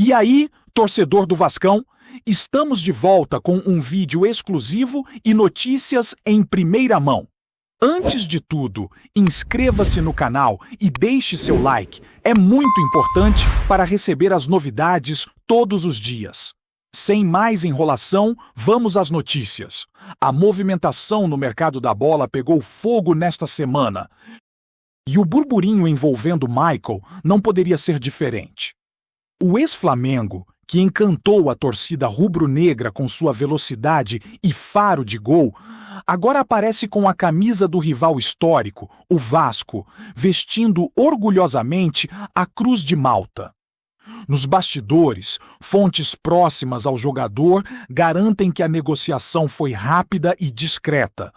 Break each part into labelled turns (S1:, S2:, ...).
S1: E aí, torcedor do Vascão, estamos de volta com um vídeo exclusivo e notícias em primeira mão. Antes de tudo, inscreva-se no canal e deixe seu like. É muito importante para receber as novidades todos os dias. Sem mais enrolação, vamos às notícias. A movimentação no mercado da bola pegou fogo nesta semana. E o burburinho envolvendo Michael não poderia ser diferente. O ex-Flamengo, que encantou a torcida rubro-negra com sua velocidade e faro de gol, agora aparece com a camisa do rival histórico, o Vasco, vestindo orgulhosamente a Cruz de Malta. Nos bastidores, fontes próximas ao jogador garantem que a negociação foi rápida e discreta.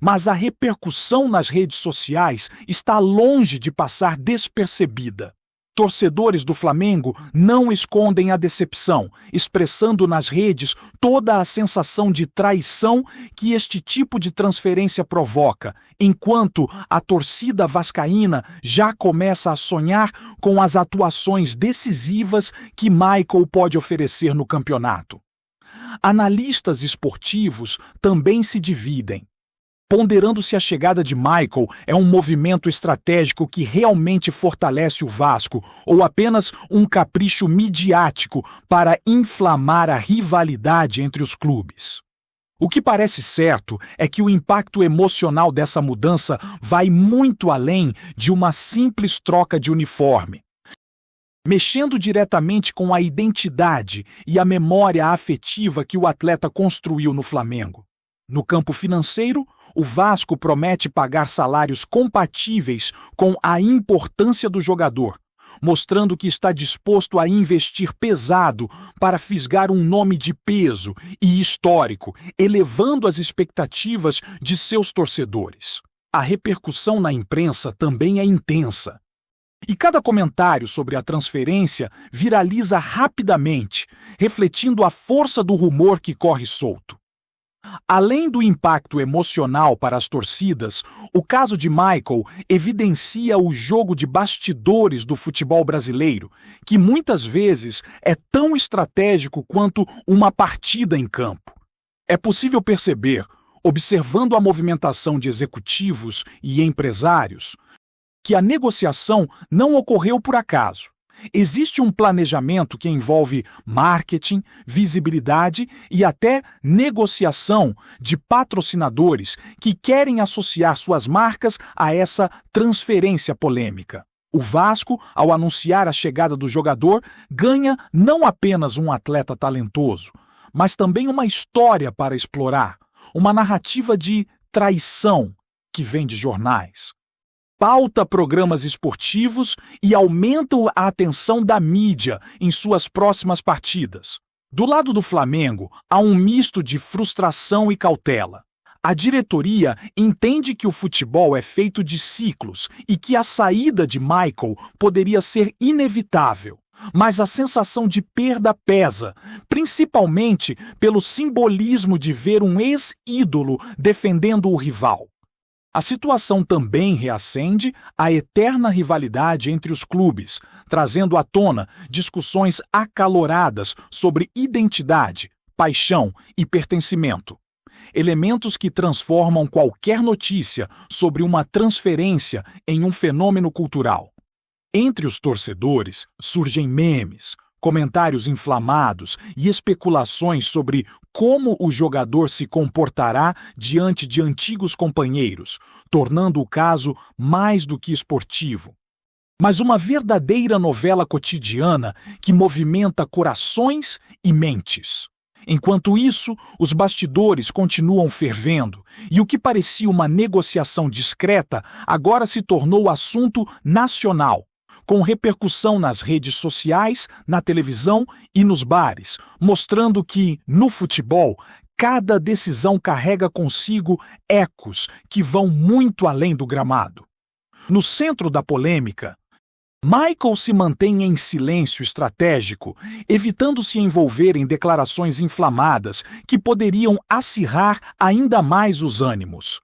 S1: Mas a repercussão nas redes sociais está longe de passar despercebida. Torcedores do Flamengo não escondem a decepção, expressando nas redes toda a sensação de traição que este tipo de transferência provoca, enquanto a torcida vascaína já começa a sonhar com as atuações decisivas que Michael pode oferecer no campeonato. Analistas esportivos também se dividem, ponderando se a chegada de Michael é um movimento estratégico que realmente fortalece o Vasco ou apenas um capricho midiático para inflamar a rivalidade entre os clubes. O que parece certo é que o impacto emocional dessa mudança vai muito além de uma simples troca de uniforme, mexendo diretamente com a identidade e a memória afetiva que o atleta construiu no Flamengo. No campo financeiro, o Vasco promete pagar salários compatíveis com a importância do jogador, mostrando que está disposto a investir pesado para fisgar um nome de peso e histórico, elevando as expectativas de seus torcedores. A repercussão na imprensa também é intensa. E cada comentário sobre a transferência viraliza rapidamente, refletindo a força do rumor que corre solto. Além do impacto emocional para as torcidas, o caso de Michael evidencia o jogo de bastidores do futebol brasileiro, que muitas vezes é tão estratégico quanto uma partida em campo. É possível perceber, observando a movimentação de executivos e empresários, que a negociação não ocorreu por acaso. Existe um planejamento que envolve marketing, visibilidade e até negociação de patrocinadores que querem associar suas marcas a essa transferência polêmica. O Vasco, ao anunciar a chegada do jogador, ganha não apenas um atleta talentoso, mas também uma história para explorar, uma narrativa de traição que vem de jornais. Pauta programas esportivos e aumenta a atenção da mídia em suas próximas partidas. Do lado do Flamengo, há um misto de frustração e cautela. A diretoria entende que o futebol é feito de ciclos e que a saída de Michael poderia ser inevitável. Mas a sensação de perda pesa, principalmente pelo simbolismo de ver um ex-ídolo defendendo o rival. A situação também reacende a eterna rivalidade entre os clubes, trazendo à tona discussões acaloradas sobre identidade, paixão e pertencimento. Elementos que transformam qualquer notícia sobre uma transferência em um fenômeno cultural. Entre os torcedores surgem memes, comentários inflamados e especulações sobre como o jogador se comportará diante de antigos companheiros, tornando o caso mais do que esportivo, mas uma verdadeira novela cotidiana que movimenta corações e mentes. Enquanto isso, os bastidores continuam fervendo e o que parecia uma negociação discreta agora se tornou assunto nacional, com repercussão nas redes sociais, na televisão e nos bares, mostrando que, no futebol, cada decisão carrega consigo ecos que vão muito além do gramado. No centro da polêmica, Michael se mantém em silêncio estratégico, evitando se envolver em declarações inflamadas que poderiam acirrar ainda mais os ânimos.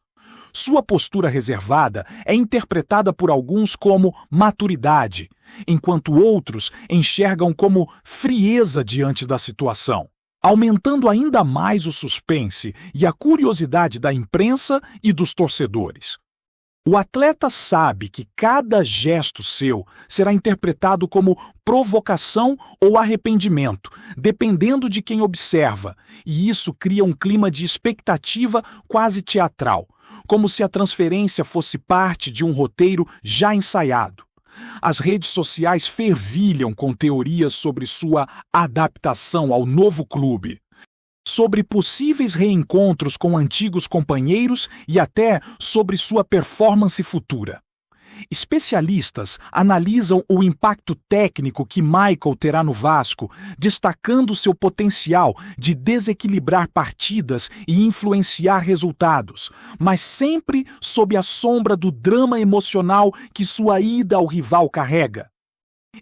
S1: Sua postura reservada é interpretada por alguns como maturidade, enquanto outros enxergam como frieza diante da situação, aumentando ainda mais o suspense e a curiosidade da imprensa e dos torcedores. O atleta sabe que cada gesto seu será interpretado como provocação ou arrependimento, dependendo de quem observa, e isso cria um clima de expectativa quase teatral, como se a transferência fosse parte de um roteiro já ensaiado. As redes sociais fervilham com teorias sobre sua adaptação ao novo clube, sobre possíveis reencontros com antigos companheiros e até sobre sua performance futura. Especialistas analisam o impacto técnico que Michael terá no Vasco, destacando seu potencial de desequilibrar partidas e influenciar resultados, mas sempre sob a sombra do drama emocional que sua ida ao rival carrega.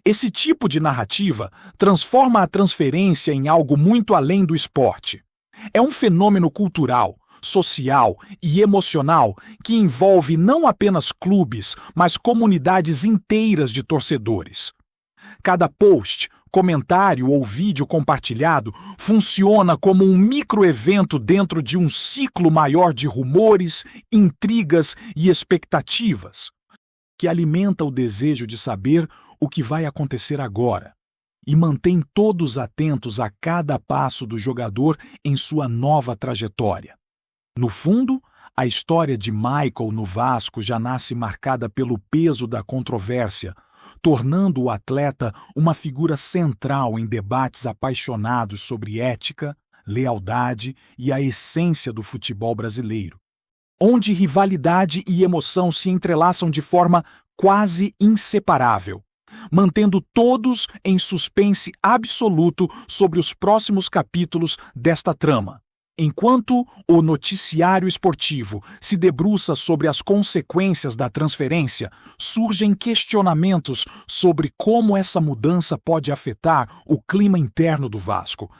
S1: Esse tipo de narrativa transforma a transferência em algo muito além do esporte. É um fenômeno cultural, social e emocional que envolve não apenas clubes, mas comunidades inteiras de torcedores. Cada post, comentário ou vídeo compartilhado funciona como um microevento dentro de um ciclo maior de rumores, intrigas e expectativas, que alimenta o desejo de saber o que vai acontecer agora e mantém todos atentos a cada passo do jogador em sua nova trajetória. No fundo, a história de Michael no Vasco já nasce marcada pelo peso da controvérsia, tornando o atleta uma figura central em debates apaixonados sobre ética, lealdade e a essência do futebol brasileiro, onde rivalidade e emoção se entrelaçam de forma quase inseparável, mantendo todos em suspense absoluto sobre os próximos capítulos desta trama. Enquanto o noticiário esportivo se debruça sobre as consequências da transferência, surgem questionamentos sobre como essa mudança pode afetar o clima interno do Vasco.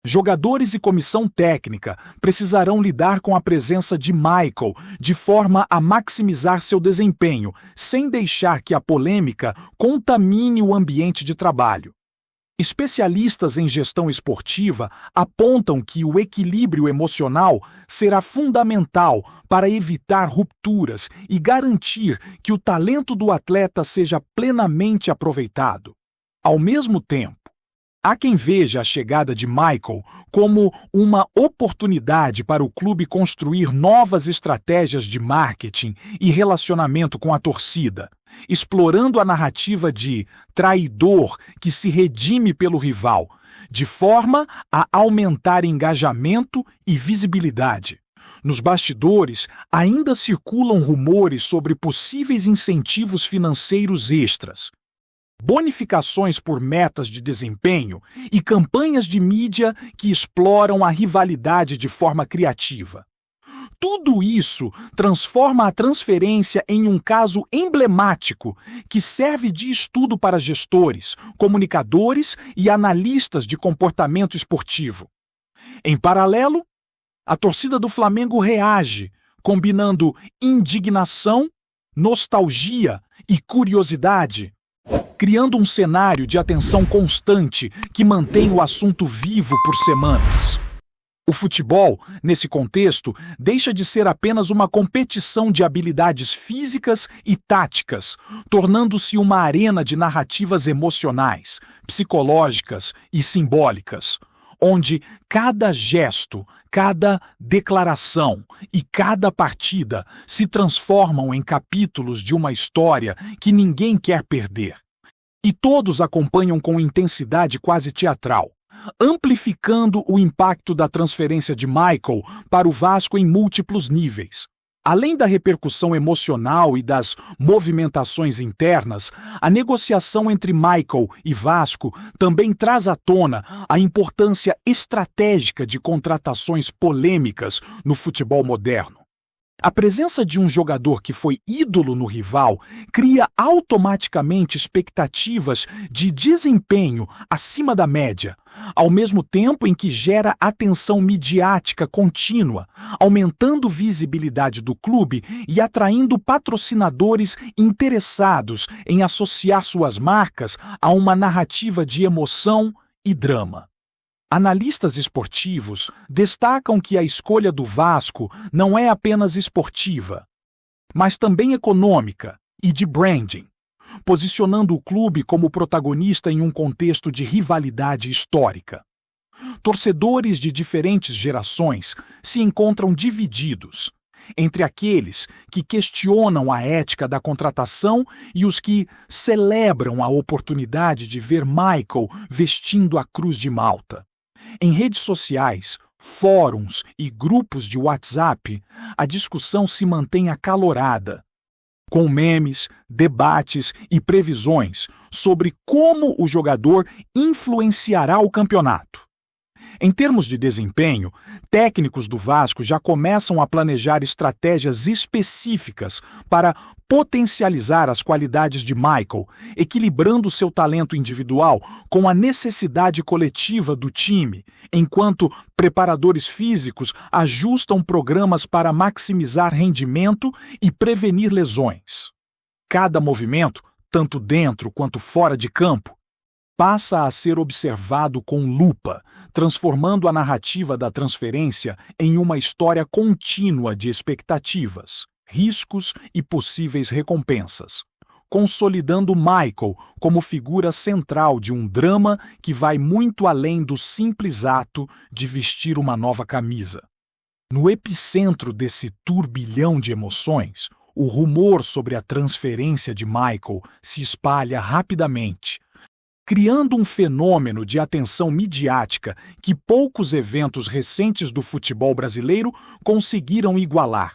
S1: Jogadores e comissão técnica precisarão lidar com a presença de Michael de forma a maximizar seu desempenho, sem deixar que a polêmica contamine o ambiente de trabalho. Especialistas em gestão esportiva apontam que o equilíbrio emocional será fundamental para evitar rupturas e garantir que o talento do atleta seja plenamente aproveitado. Ao mesmo tempo, há quem veja a chegada de Michael como uma oportunidade para o clube construir novas estratégias de marketing e relacionamento com a torcida, explorando a narrativa de traidor que se redime pelo rival, de forma a aumentar engajamento e visibilidade. Nos bastidores, ainda circulam rumores sobre possíveis incentivos financeiros extras, bonificações por metas de desempenho e campanhas de mídia que exploram a rivalidade de forma criativa. Tudo isso transforma a transferência em um caso emblemático que serve de estudo para gestores, comunicadores e analistas de comportamento esportivo. Em paralelo, a torcida do Flamengo reage, combinando indignação, nostalgia e curiosidade, criando um cenário de atenção constante que mantém o assunto vivo por semanas. O futebol, nesse contexto, deixa de ser apenas uma competição de habilidades físicas e táticas, tornando-se uma arena de narrativas emocionais, psicológicas e simbólicas, onde cada gesto, cada declaração e cada partida se transformam em capítulos de uma história que ninguém quer perder. E todos acompanham com intensidade quase teatral, amplificando o impacto da transferência de Michael para o Vasco em múltiplos níveis. Além da repercussão emocional e das movimentações internas, a negociação entre Michael e Vasco também traz à tona a importância estratégica de contratações polêmicas no futebol moderno. A presença de um jogador que foi ídolo no rival cria automaticamente expectativas de desempenho acima da média, ao mesmo tempo em que gera atenção midiática contínua, aumentando visibilidade do clube e atraindo patrocinadores interessados em associar suas marcas a uma narrativa de emoção e drama. Analistas esportivos destacam que a escolha do Vasco não é apenas esportiva, mas também econômica e de branding, posicionando o clube como protagonista em um contexto de rivalidade histórica. Torcedores de diferentes gerações se encontram divididos entre aqueles que questionam a ética da contratação e os que celebram a oportunidade de ver Michael vestindo a Cruz de Malta. Em redes sociais, fóruns e grupos de WhatsApp, a discussão se mantém acalorada, com memes, debates e previsões sobre como o jogador influenciará o campeonato. Em termos de desempenho, técnicos do Vasco já começam a planejar estratégias específicas para potencializar as qualidades de Michael, equilibrando seu talento individual com a necessidade coletiva do time, enquanto preparadores físicos ajustam programas para maximizar rendimento e prevenir lesões. Cada movimento, tanto dentro quanto fora de campo, passa a ser observado com lupa, transformando a narrativa da transferência em uma história contínua de expectativas, riscos e possíveis recompensas, consolidando Michael como figura central de um drama que vai muito além do simples ato de vestir uma nova camisa. No epicentro desse turbilhão de emoções, o rumor sobre a transferência de Michael se espalha rapidamente, criando um fenômeno de atenção midiática que poucos eventos recentes do futebol brasileiro conseguiram igualar.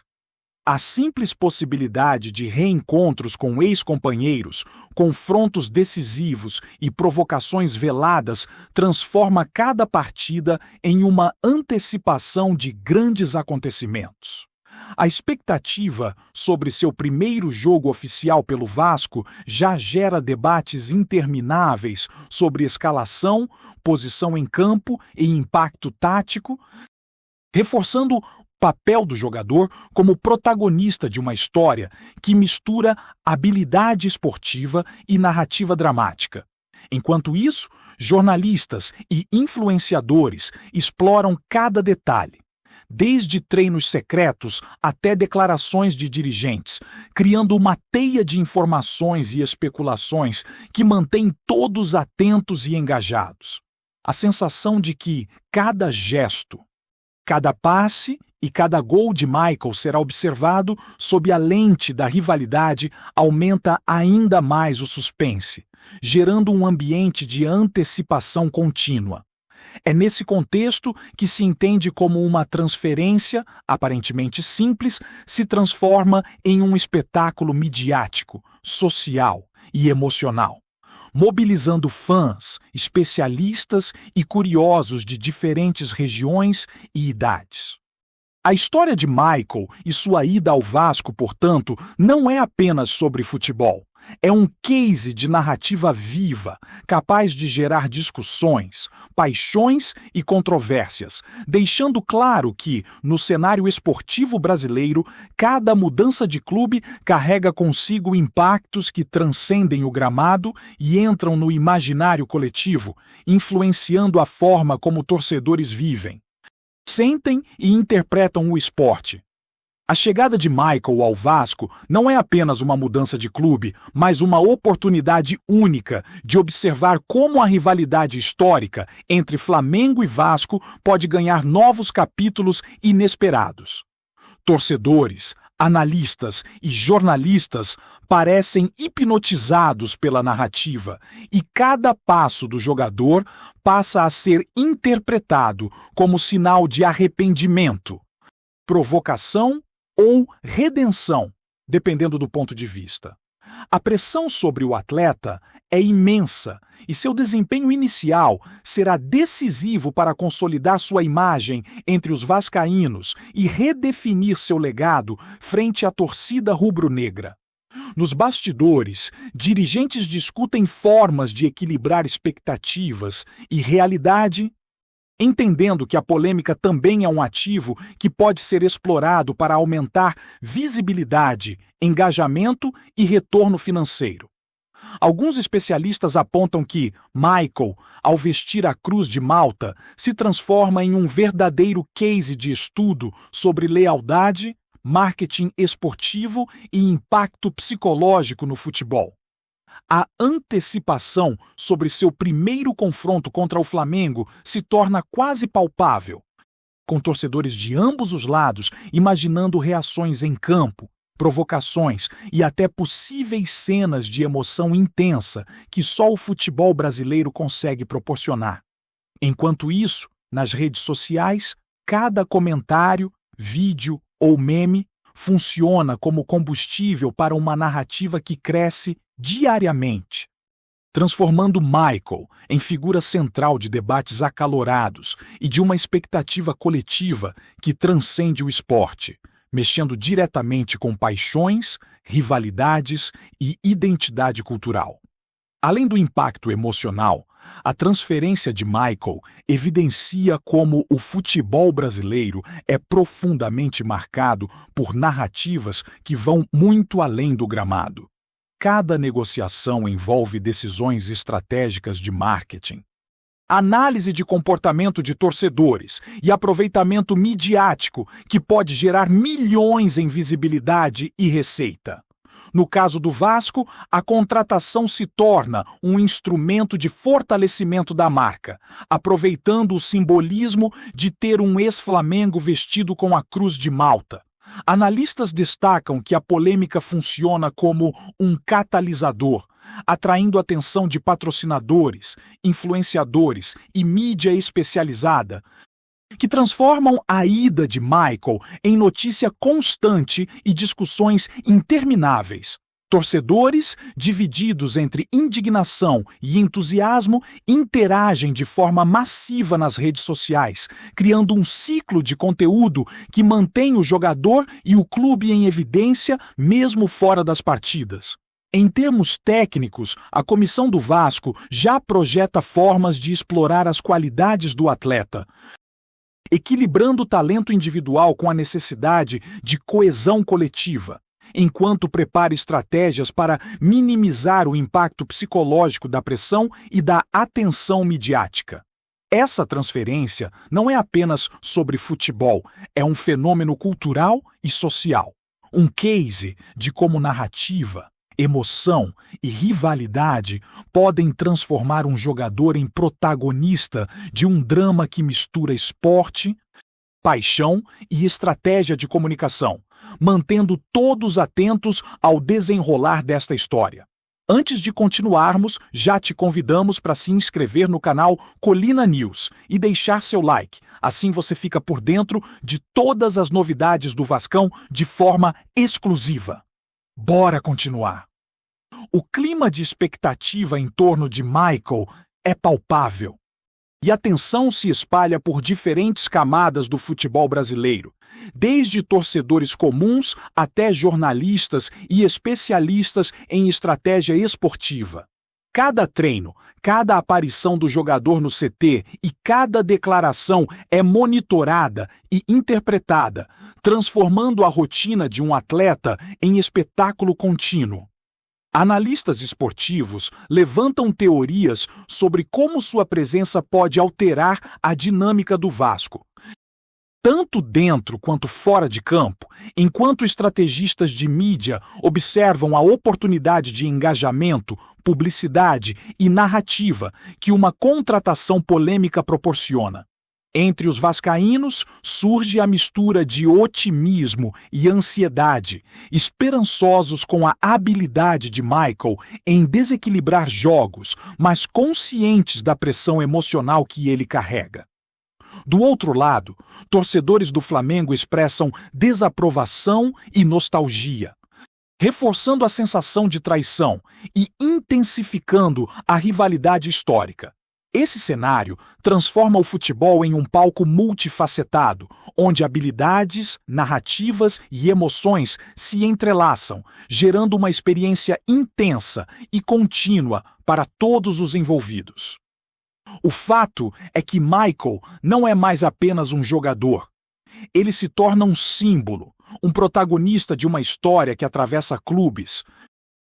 S1: A simples possibilidade de reencontros com ex-companheiros, confrontos decisivos e provocações veladas transforma cada partida em uma antecipação de grandes acontecimentos. A expectativa sobre seu primeiro jogo oficial pelo Vasco já gera debates intermináveis sobre escalação, posição em campo e impacto tático, reforçando o papel do jogador como protagonista de uma história que mistura habilidade esportiva e narrativa dramática. Enquanto isso, jornalistas e influenciadores exploram cada detalhe, desde treinos secretos até declarações de dirigentes, criando uma teia de informações e especulações que mantém todos atentos e engajados. A sensação de que cada gesto, cada passe e cada gol de Michael será observado sob a lente da rivalidade aumenta ainda mais o suspense, gerando um ambiente de antecipação contínua. É nesse contexto que se entende como uma transferência, aparentemente simples, se transforma em um espetáculo midiático, social e emocional, mobilizando fãs, especialistas e curiosos de diferentes regiões e idades. A história de Michael e sua ida ao Vasco, portanto, não é apenas sobre futebol. É um case de narrativa viva, capaz de gerar discussões, paixões e controvérsias, deixando claro que, no cenário esportivo brasileiro, cada mudança de clube carrega consigo impactos que transcendem o gramado e entram no imaginário coletivo, influenciando a forma como torcedores vivem, sentem e interpretam o esporte. A chegada de Michael ao Vasco não é apenas uma mudança de clube, mas uma oportunidade única de observar como a rivalidade histórica entre Flamengo e Vasco pode ganhar novos capítulos inesperados. Torcedores, analistas e jornalistas parecem hipnotizados pela narrativa e cada passo do jogador passa a ser interpretado como sinal de arrependimento, provocação ou redenção, dependendo do ponto de vista. A pressão sobre o atleta é imensa e seu desempenho inicial será decisivo para consolidar sua imagem entre os vascaínos e redefinir seu legado frente à torcida rubro-negra. Nos bastidores, dirigentes discutem formas de equilibrar expectativas e realidade, entendendo que a polêmica também é um ativo que pode ser explorado para aumentar visibilidade, engajamento e retorno financeiro. Alguns especialistas apontam que Michael, ao vestir a Cruz de Malta, se transforma em um verdadeiro case de estudo sobre lealdade, marketing esportivo e impacto psicológico no futebol. A antecipação sobre seu primeiro confronto contra o Flamengo se torna quase palpável, com torcedores de ambos os lados imaginando reações em campo, provocações e até possíveis cenas de emoção intensa que só o futebol brasileiro consegue proporcionar. Enquanto isso, nas redes sociais, cada comentário, vídeo ou meme funciona como combustível para uma narrativa que cresce diariamente, transformando Michael em figura central de debates acalorados e de uma expectativa coletiva que transcende o esporte, mexendo diretamente com paixões, rivalidades e identidade cultural. Além do impacto emocional, a transferência de Michael evidencia como o futebol brasileiro é profundamente marcado por narrativas que vão muito além do gramado. Cada negociação envolve decisões estratégicas de marketing, análise de comportamento de torcedores e aproveitamento midiático que pode gerar milhões em visibilidade e receita. No caso do Vasco, a contratação se torna um instrumento de fortalecimento da marca, aproveitando o simbolismo de ter um ex-Flamengo vestido com a Cruz de Malta. Analistas destacam que a polêmica funciona como um catalisador, atraindo a atenção de patrocinadores, influenciadores e mídia especializada, que transformam a ida de Michael em notícia constante e discussões intermináveis. Torcedores, divididos entre indignação e entusiasmo, interagem de forma massiva nas redes sociais, criando um ciclo de conteúdo que mantém o jogador e o clube em evidência mesmo fora das partidas. Em termos técnicos, a comissão do Vasco já projeta formas de explorar as qualidades do atleta, equilibrando o talento individual com a necessidade de coesão coletiva, enquanto prepara estratégias para minimizar o impacto psicológico da pressão e da atenção midiática. Essa transferência não é apenas sobre futebol, é um fenômeno cultural e social. Um case de como narrativa, emoção e rivalidade podem transformar um jogador em protagonista de um drama que mistura esporte, paixão e estratégia de comunicação, mantendo todos atentos ao desenrolar desta história. Antes de continuarmos, já te convidamos para se inscrever no canal Colina News e deixar seu like. Assim você fica por dentro de todas as novidades do Vascão de forma exclusiva. Bora continuar! O clima de expectativa em torno de Michael é palpável, e a tensão se espalha por diferentes camadas do futebol brasileiro, desde torcedores comuns até jornalistas e especialistas em estratégia esportiva. Cada treino, cada aparição do jogador no CT e cada declaração é monitorada e interpretada, transformando a rotina de um atleta em espetáculo contínuo. Analistas esportivos levantam teorias sobre como sua presença pode alterar a dinâmica do Vasco, tanto dentro quanto fora de campo, enquanto estrategistas de mídia observam a oportunidade de engajamento, publicidade e narrativa que uma contratação polêmica proporciona. Entre os vascaínos surge a mistura de otimismo e ansiedade, esperançosos com a habilidade de Michael em desequilibrar jogos, mas conscientes da pressão emocional que ele carrega. Do outro lado, torcedores do Flamengo expressam desaprovação e nostalgia, reforçando a sensação de traição e intensificando a rivalidade histórica. Esse cenário transforma o futebol em um palco multifacetado, onde habilidades, narrativas e emoções se entrelaçam, gerando uma experiência intensa e contínua para todos os envolvidos. O fato é que Michael não é mais apenas um jogador. Ele se torna um símbolo, um protagonista de uma história que atravessa clubes,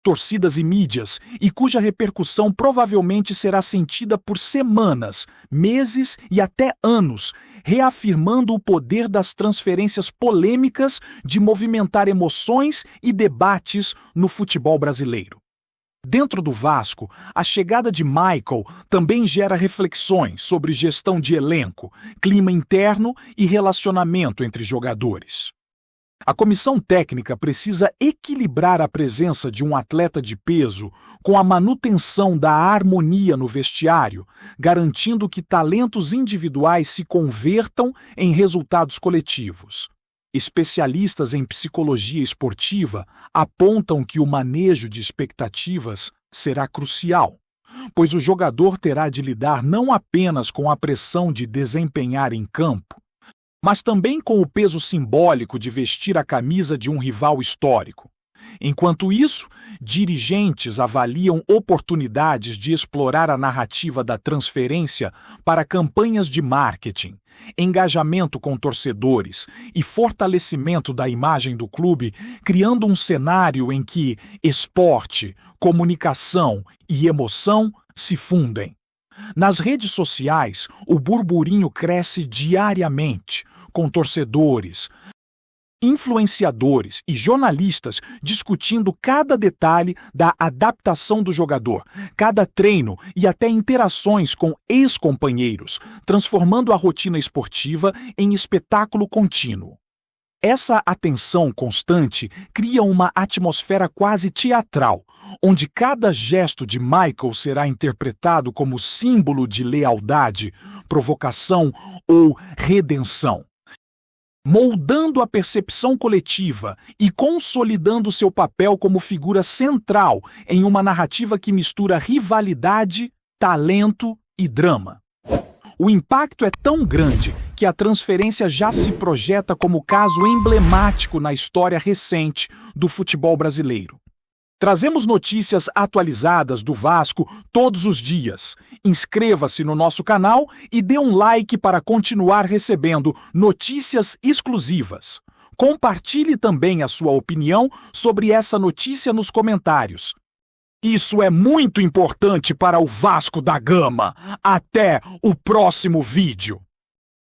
S1: torcidas e mídias, e cuja repercussão provavelmente será sentida por semanas, meses e até anos, reafirmando o poder das transferências polêmicas de movimentar emoções e debates no futebol brasileiro. Dentro do Vasco, a chegada de Michael também gera reflexões sobre gestão de elenco, clima interno e relacionamento entre jogadores. A comissão técnica precisa equilibrar a presença de um atleta de peso com a manutenção da harmonia no vestiário, garantindo que talentos individuais se convertam em resultados coletivos. Especialistas em psicologia esportiva apontam que o manejo de expectativas será crucial, pois o jogador terá de lidar não apenas com a pressão de desempenhar em campo, mas também com o peso simbólico de vestir a camisa de um rival histórico. Enquanto isso, dirigentes avaliam oportunidades de explorar a narrativa da transferência para campanhas de marketing, engajamento com torcedores e fortalecimento da imagem do clube, criando um cenário em que esporte, comunicação e emoção se fundem. Nas redes sociais, o burburinho cresce diariamente, com torcedores, influenciadores e jornalistas discutindo cada detalhe da adaptação do jogador, cada treino e até interações com ex-companheiros, transformando a rotina esportiva em espetáculo contínuo. Essa atenção constante cria uma atmosfera quase teatral, onde cada gesto de Michael será interpretado como símbolo de lealdade, provocação ou redenção, moldando a percepção coletiva e consolidando seu papel como figura central em uma narrativa que mistura rivalidade, talento e drama. O impacto é tão grande que a transferência já se projeta como caso emblemático na história recente do futebol brasileiro. Trazemos notícias atualizadas do Vasco todos os dias. Inscreva-se no nosso canal e dê um like para continuar recebendo notícias exclusivas. Compartilhe também a sua opinião sobre essa notícia nos comentários. Isso é muito importante para o Vasco da Gama. Até o próximo vídeo.